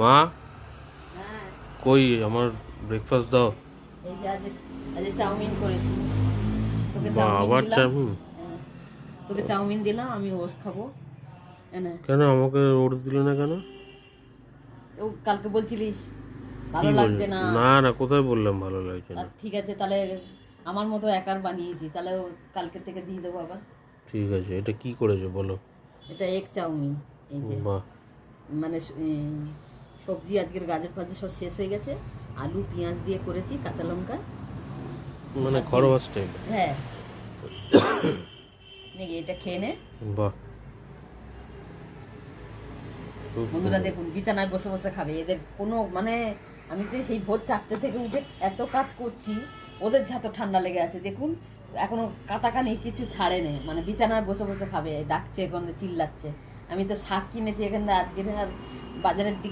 মা হ্যাঁ, কই আমার ব্রেকফাস্ট দাও। এই যে আজ চাউমিন করেছি, তোকে বা চাউমিন আবার দিলাম। চাউমিন? হ্যাঁ, তোকে চাউমিন দিলাম, আমি ওস খাবো। না, কেন আমাকে ওর দিলে না কেন? ও কালকে বলছিলিস কি ভালো বল? লাগছে না। না না, কোথায় বললাম ভালো লাগছে তা না? ঠিক আছে, তাহলে আমার মতো একার বানিয়েছি, তাহলে কালকে থেকে দিয়ে দেবো আবার। ঠিক আছে, এটা কি করেছো বলো? এটা এগ চাউমিন। এই যে বাহ, মানে সবজি আজকের গাজর ফাজর সব শেষ হয়ে গেছে, আলু পেঁয়াজ দিয়ে করেছি, কাঁচা লঙ্কা। মানে আর ঘরোয়া স্টাইল। হ্যাঁ, নাকি এটা খেয়ে নে। বাহ, খুব বন্ধুরা সুন্দর। দেখুন, বিছানায় বসে বসে খাবে, এদের কোনো মানে আমি তো সেই ভোর 4টে থেকে উঠে এত কাজ করছি, ওদের যা তো ঠান্ডা লেগে আছে দেখুন, এখনো কাটাকানি কিছু ছাড়ে নেই, মানে বিছানায় বসে বসে খাবে, ডাকছে, এখানে চিল্লাচ্ছে। আমি তো শাক কিনেছি এখানে আজকে, আর বাজারের দিকে